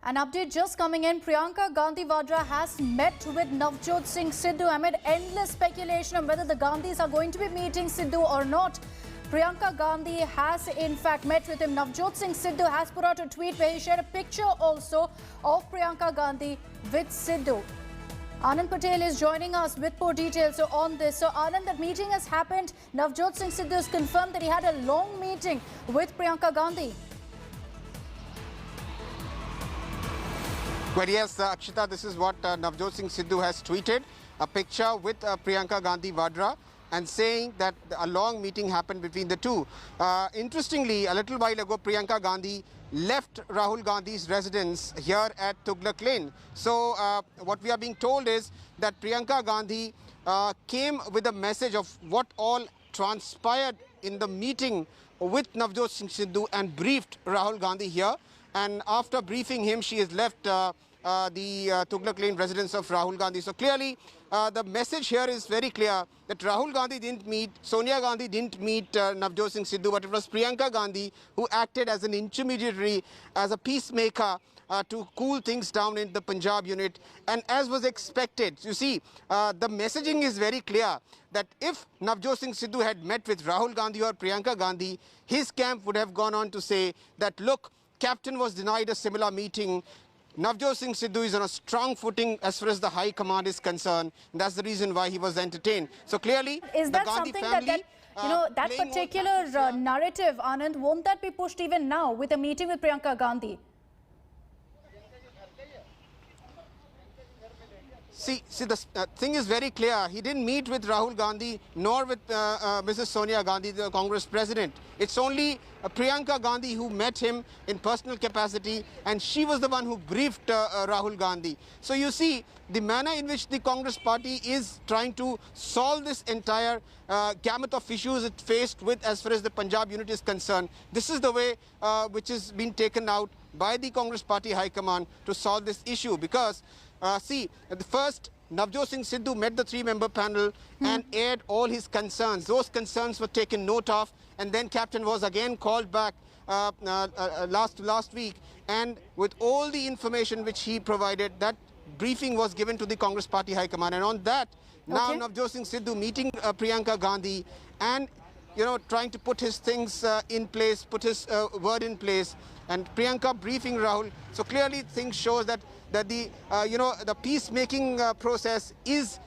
An update just coming in. Priyanka Gandhi Vadra has met with Navjot Singh Sidhu amid endless speculation on whether the Gandhis are going to be meeting Sidhu or not. Priyanka Gandhi has in fact met with him. Navjot Singh Sidhu has put out a tweet where he shared a picture also of Priyanka Gandhi with Sidhu. Anand Patel is joining us with more details on this. So Anand, that meeting has happened. Navjot Singh Sidhu has confirmed that he had a long meeting with Priyanka Gandhi. Well, yes, Akshita, this is what Navjot Singh Sidhu has tweeted, a picture with Priyanka Gandhi Vadra, and saying that a long meeting happened between the two. Interestingly, a little while ago, Priyanka Gandhi left Rahul Gandhi's residence here at Tughlaq Lane. So what we are being told is that Priyanka Gandhi came with a message of what all transpired in the meeting with Navjot Singh Sidhu and briefed Rahul Gandhi here. And after briefing him, she has left the Tughlaq Lane residence of Rahul Gandhi. So clearly, the message here is very clear that Rahul Gandhi didn't meet, Sonia Gandhi didn't meet Navjot Singh Sidhu, but it was Priyanka Gandhi who acted as an intermediary, as a peacemaker to cool things down in the Punjab unit. And as was expected, you see, the messaging is very clear that if Navjot Singh Sidhu had met with Rahul Gandhi or Priyanka Gandhi, his camp would have gone on to say that, look, Captain was denied a similar meeting. Navjot Singh Sidhu is on a strong footing as far as the High Command is concerned. That's the reason why he was entertained. So clearly, is that the Gandhi something family, that particular narrative, Anand, won't that be pushed even now with a meeting with Priyanka Gandhi? See, the thing is very clear. He didn't meet with Rahul Gandhi nor with Mrs. Sonia Gandhi, the Congress president. It's only Priyanka Gandhi who met him in personal capacity, and she was the one who briefed Rahul Gandhi. So you see, the manner in which the Congress party is trying to solve this entire gamut of issues it faced with as far as the Punjab unit is concerned, this is the way which is being taken out by the Congress party High Command to solve this issue. Because see, at the first, Navjot Singh Sidhu met the three-member panel and aired all his concerns. Those concerns were taken note of, and then Captain was again called back last week, and with all the information which he provided, that briefing was given to the Congress Party High Command. And on that, now Navjot Singh Sidhu meeting Priyanka Gandhi and trying to put his things in place, put his word in place, and Priyanka briefing Rahul. So clearly things shows that the the peacemaking process is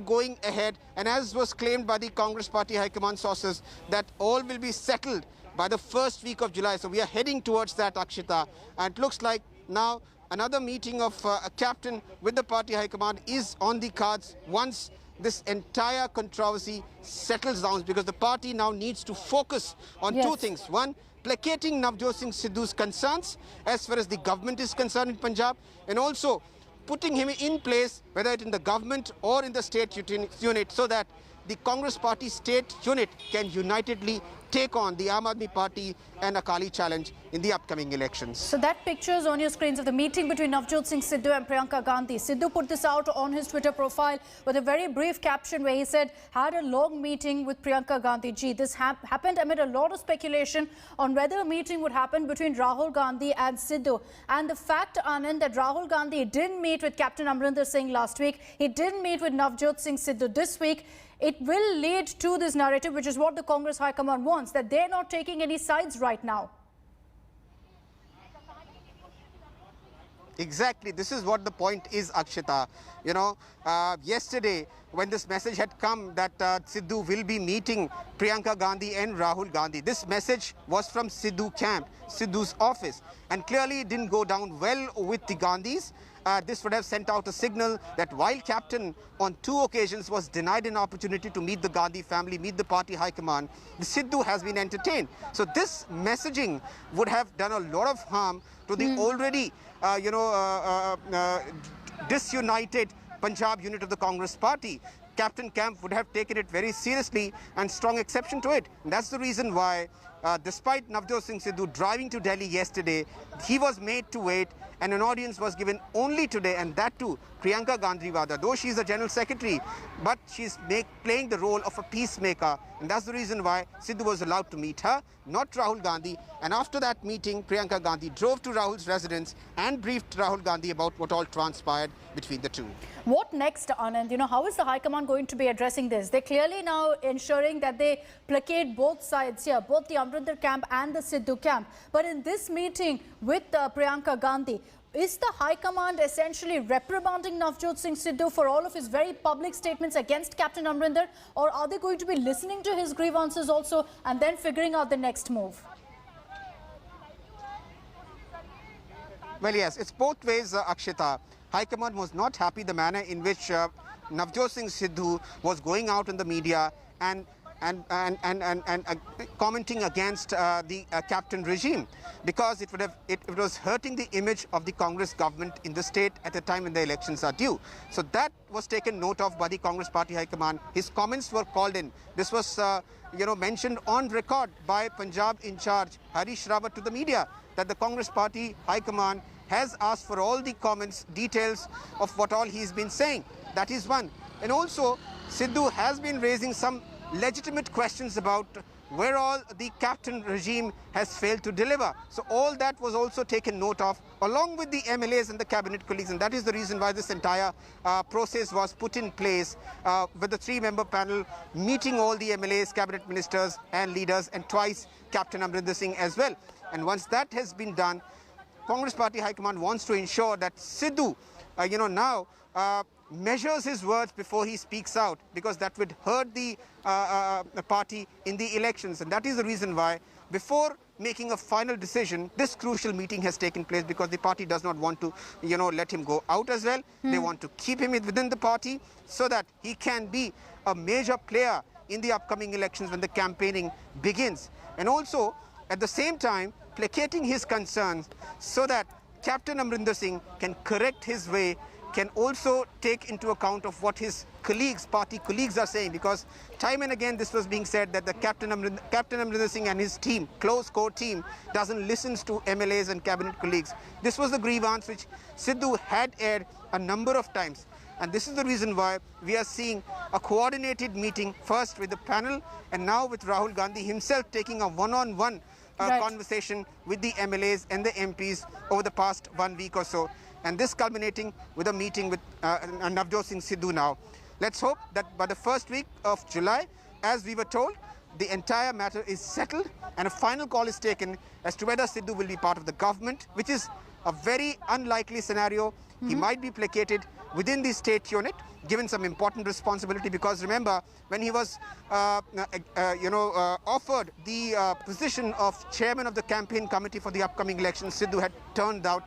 going ahead, and as was claimed by the Congress Party High Command sources, that all will be settled by the first week of July. So we are heading towards that, Akshita, and it looks like now another meeting of a captain with the party high command is on the cards once this entire controversy settles down, because the party now needs to focus on two things. One, placating Navjot Singh Sidhu's concerns as far as the government is concerned in Punjab, and also putting him in place, whether it in the government or in the state unit, so that the Congress party state unit can unitedly take on the Aam Aadmi Party and Akali challenge in the upcoming elections. So that picture is on your screens of the meeting between Navjot Singh Sidhu and Priyanka Gandhi. Sidhu put this out on his Twitter profile with a very brief caption where he said, had a long meeting with Priyanka Gandhi. Gee, this happened amid a lot of speculation on whether a meeting would happen between Rahul Gandhi and Sidhu. And the fact, Anand, that Rahul Gandhi didn't meet with Captain Amrinder Singh last week, he didn't meet with Navjot Singh Sidhu this week, it will lead to this narrative, which is what the Congress High Command wants, that they're not taking any sides right now. Exactly. This is what the point is, Akshita. Yesterday, when this message had come that Sidhu will be meeting Priyanka Gandhi and Rahul Gandhi, this message was from Sidhu camp, Sidhu's office. And clearly it didn't go down well with the Gandhis. This would have sent out a signal that while Captain on 2 occasions was denied an opportunity to meet the Gandhi family, meet the party high command, the Sidhu has been entertained. So this messaging would have done a lot of harm to the already, disunited Punjab unit of the Congress party. Captain Camp would have taken it very seriously and strong exception to it. And that's the reason why, despite Navjot Singh Sidhu driving to Delhi yesterday, he was made to wait and an audience was given only today, and that too Priyanka Gandhi Vadra, though she is the General Secretary, but she's playing the role of a peacemaker, and that's the reason why Sidhu was allowed to meet her, not Rahul Gandhi. And after that meeting, Priyanka Gandhi drove to Rahul's residence and briefed Rahul Gandhi about what all transpired between the two. What next, Anand? You know, how is the High Command going to be addressing this? They're clearly now ensuring that they placate both sides here, both the Amrinder camp and the Sidhu camp. But in this meeting with Priyanka Gandhi, is the High Command essentially reprimanding Navjot Singh Sidhu for all of his very public statements against Captain Amrinder, or are they going to be listening to his grievances also and then figuring out the next move? Well, yes, it's both ways, Akshita. High Command was not happy the manner in which Navjot Singh Sidhu was going out in the media and commenting against the captain regime, because it was hurting the image of the Congress government in the state at the time when the elections are due. So that was taken note of by the Congress Party High Command. His comments were called in. This was mentioned on record by Punjab in charge Harish Rawat to the media, that the Congress Party High Command has asked for all the comments, details of what all he's been saying. That is one. And also, Sidhu has been raising some legitimate questions about where all the captain regime has failed to deliver. So all that was also taken note of, along with the MLAs and the cabinet colleagues, and that is the reason why this entire process was put in place with the three-member panel meeting all the MLAs, cabinet ministers and leaders, and twice Captain Amrinder Singh as well. And once that has been done, Congress Party High Command wants to ensure that Sidhu, now measures his words before he speaks out, because that would hurt the party in the elections. And that is the reason why, before making a final decision, this crucial meeting has taken place, because the party does not want to, let him go out as well. They want to keep him within the party so that he can be a major player in the upcoming elections when the campaigning begins. And also, at the same time, placating his concerns so that Captain Amrinder Singh can correct his way, can also take into account of what his colleagues, party colleagues are saying, because time and again this was being said that the Captain Amrinder Singh and his team, close core team, doesn't listen to MLAs and cabinet colleagues. This was the grievance which Sidhu had aired a number of times. And this is the reason why we are seeing a coordinated meeting, first with the panel and now with Rahul Gandhi himself taking a one-on-one conversation with the MLAs and the MPs over the past 1 week or so. And this culminating with a meeting with Navjot Singh Sidhu now. Let's hope that by the first week of July, as we were told, the entire matter is settled and a final call is taken as to whether Sidhu will be part of the government, which is a very unlikely scenario. He might be placated within the state unit, given some important responsibility, because remember, when he was offered the position of chairman of the campaign committee for the upcoming elections, Sidhu had turned down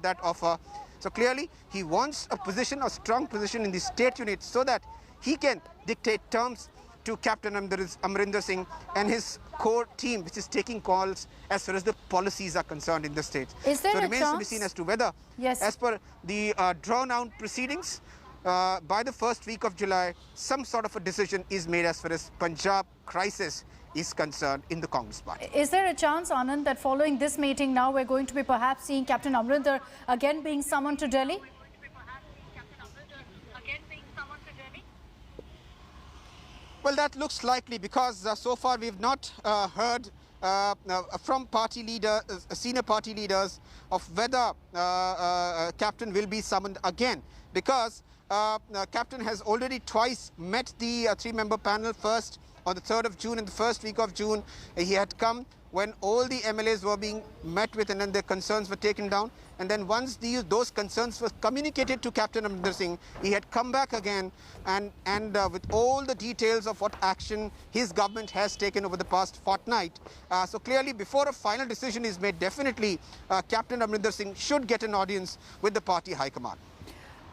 that offer. So clearly he wants a position, a strong position in the state unit, so that he can dictate terms to Captain Amrinder Singh and his core team, which is taking calls as far as the policies are concerned in the state. Is there so it a remains chance to be seen as to whether, yes, as per the drawn-out proceedings, by the first week of July, some sort of a decision is made as far as Punjab crisis is concerned in the Congress party. Is there a chance, Anand, that following this meeting now we're going to be perhaps seeing Captain Amrinder again being summoned to Delhi? Well, that looks likely, because so far we've not heard from party leaders, senior party leaders, of whether Captain will be summoned again, because Captain has already twice met the three-member panel, first on the 3rd of June, in the first week of June. He had come when all the MLAs were being met with and then their concerns were taken down. And then once those concerns were communicated to Captain Amrinder Singh, he had come back again and with all the details of what action his government has taken over the past fortnight. So clearly, before a final decision is made, definitely Captain Amrinder Singh should get an audience with the party high command.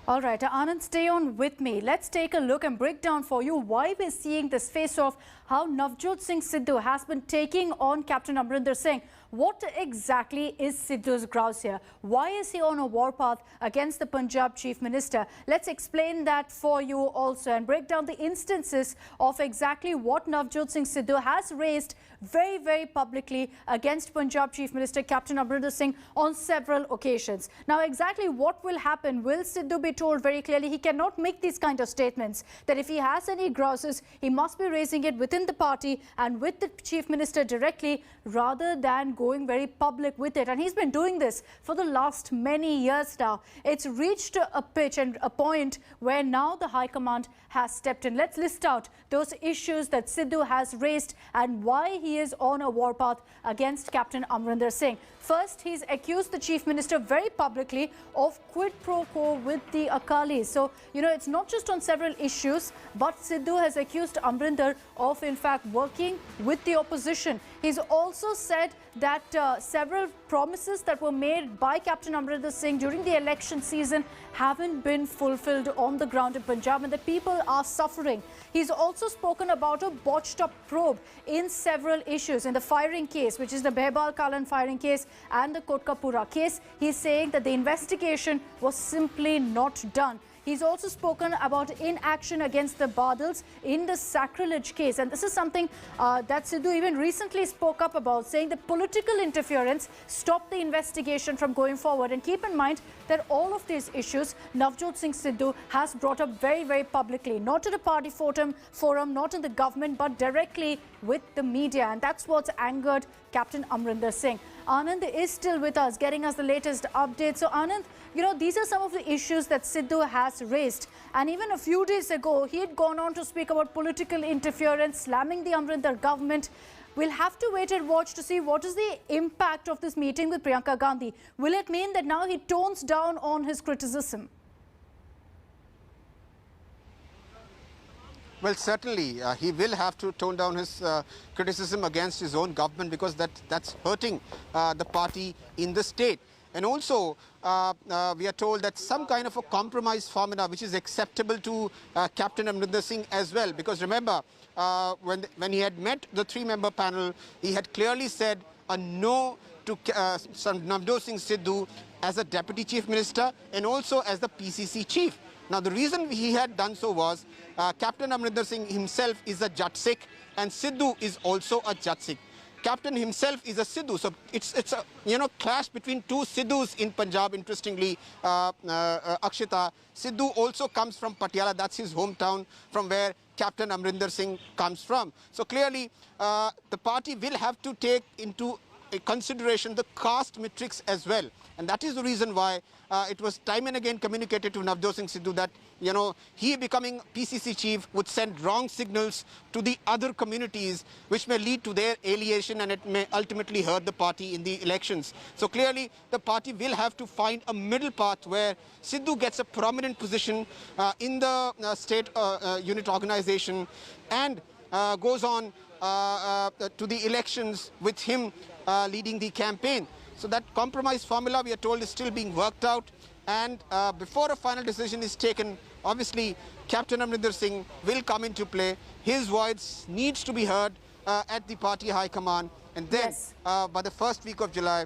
All right, Anand, stay on with me. Let's take a look and break down for you why we're seeing this face-off, how Navjot Singh Sidhu has been taking on Captain Amrinder Singh. What exactly is Sidhu's grouse here? Why is he on a warpath against the Punjab Chief Minister? Let's explain that for you also and break down the instances of exactly what Navjot Singh Sidhu has raised very, very publicly against Punjab Chief Minister Captain Amrinder Singh on several occasions. Now, exactly what will happen? Will Sidhu be told very clearly he cannot make these kind of statements, that if he has any grouses, he must be raising it within the party and with the Chief Minister directly rather than going very public with it? And he's been doing this for the last many years now. It's reached a pitch and a point where now the High Command has stepped in. Let's list out those issues that Sidhu has raised and why he is on a warpath against Captain Amrinder Singh. First, he's accused the Chief Minister very publicly of quid pro quo with the Akalis. So, you know, it's not just on several issues, but Sidhu has accused Amrinder of, in fact, working with the opposition. He's also said that several promises that were made by Captain Amrinder Singh during the election season haven't been fulfilled on the ground in Punjab and the people are suffering. He's also spoken about a botched up probe in several issues. In the firing case, which is the Behbal Kalan firing case and the Kotkapura case, he's saying that the investigation was simply not done. He's also spoken about inaction against the Badals in the sacrilege case. And this is something that Sidhu even recently spoke up about, saying that political interference stopped the investigation from going forward. And keep in mind that all of these issues, Navjot Singh Sidhu has brought up very, very publicly, not at a party forum, not in the government, but directly with the media. And that's what's angered Captain Amrinder Singh. Anand is still with us, getting us the latest updates. So Anand, you know, these are some of the issues that Sidhu has raised. And even a few days ago, he had gone on to speak about political interference, slamming the Amrinder government. We'll have to wait and watch to see what is the impact of this meeting with Priyanka Gandhi. Will it mean that now he tones down on his criticism? Well, certainly, he will have to tone down his criticism against his own government because that's hurting the party in the state. And also, we are told that some kind of a compromise formula which is acceptable to Captain Amrinder Singh as well. Because remember, when he had met the three-member panel, he had clearly said a no to Navjot Singh Sidhu as a Deputy Chief Minister and also as the PCC Chief. Now, the reason he had done so was Captain Amrinder Singh himself is a Jat Sikh and Sidhu is also a Jat Sikh. Captain himself is a Sidhu, so it's a clash between two Sidhus in Punjab. Interestingly, Akshita, Sidhu also comes from Patiala. That's his hometown from where Captain Amrinder Singh comes from. So clearly, the party will have to take into consideration the caste matrix as well, and that is the reason why it was time and again communicated to Navjot Singh Sidhu that he becoming PCC chief would send wrong signals to the other communities, which may lead to their alienation and it may ultimately hurt the party in the elections. So clearly, the party will have to find a middle path where Sidhu gets a prominent position in the state unit organization and goes on to the elections with him leading the campaign. So that compromise formula, we are told, is still being worked out. And before a final decision is taken, obviously, Captain Amrinder Singh will come into play. His voice needs to be heard at the party high command. And then by the first week of July,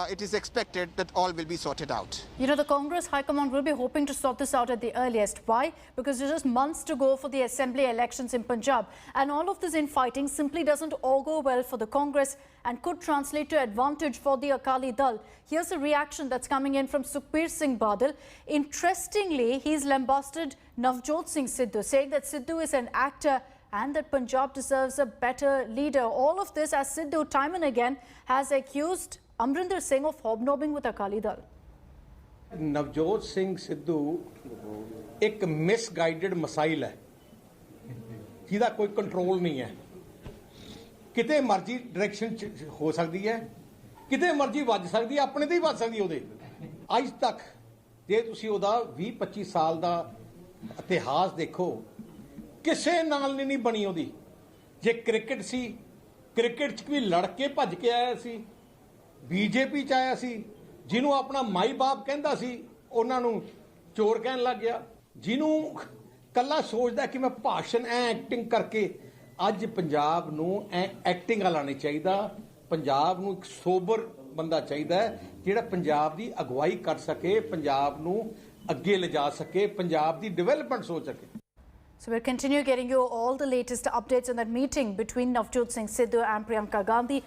it is expected that all will be sorted out. You know, the Congress High Command will be hoping to sort this out at the earliest. Why? Because there's just months to go for the assembly elections in Punjab. And all of this infighting simply doesn't augur well for the Congress and could translate to advantage for the Akali Dal. Here's a reaction that's coming in from Sukhbir Singh Badal. Interestingly, he's lambasted Navjot Singh Sidhu, saying that Sidhu is an actor and that Punjab deserves a better leader. All of this as Sidhu time and again has accused Amrinder Singh of hobnobbing with Akali Dal. Navjot Singh Sidhu एक misguided missile है जिसका कोई control नहीं है किते मर्जी direction हो सकती है किते मर्जी ਵੱਜ ਸਕਦੀ ਹੈ ਆਪਣੇ ਤੇ ਹੀ ਵੱਜ ਸਕਦੀ ਉਹਦੇ ਅੱਜ ਤੱਕ ਜੇ ਤੁਸੀਂ ਉਹਦਾ 20-25 ਸਾਲ ਦਾ ਇਤਿਹਾਸ ਦੇਖੋ ਕਿਸੇ ਨਾਲ ਨਹੀਂ ਬਣੀ ਉਹਦੀ ਜੇ ਕ੍ਰਿਕਟ ਸੀ ਕ੍ਰਿਕਟ 'ਚ ਵੀ ਲੜ ਕੇ ਭੱਜ ਕੇ ਆਇਆ ਸੀ बीजेपी च आया सी जिन्हों अपना माई बाप कहता सी उन्हां नूं चोर कहन लग गया जिन्हों कला सोचदा कि मैं भाषण एक्टिंग करके अज पंजाब नूं एक्टिंग वाला नहीं चाहिए ਪੰਜਾਬ ਨੂੰ ਇੱਕ ਸੋਬਰ ਬੰਦਾ ਚਾਹੀਦਾ ਹੈ ਜਿਹੜਾ ਪੰਜਾਬ ਦੀ ਅਗਵਾਈ ਕਰ ਸਕੇ, ਪੰਜਾਬ ਨੂੰ ਅੱਗੇ ਲਿਜਾ ਸਕੇ, ਪੰਜਾਬ ਦੀ ਡਿਵੈਲਪਮੈਂਟ ਸੋਚ ਸਕੇ। So we'll continue getting you all the latest updates on that meeting between Navjot Singh Sidhu and Priyanka Gandhi.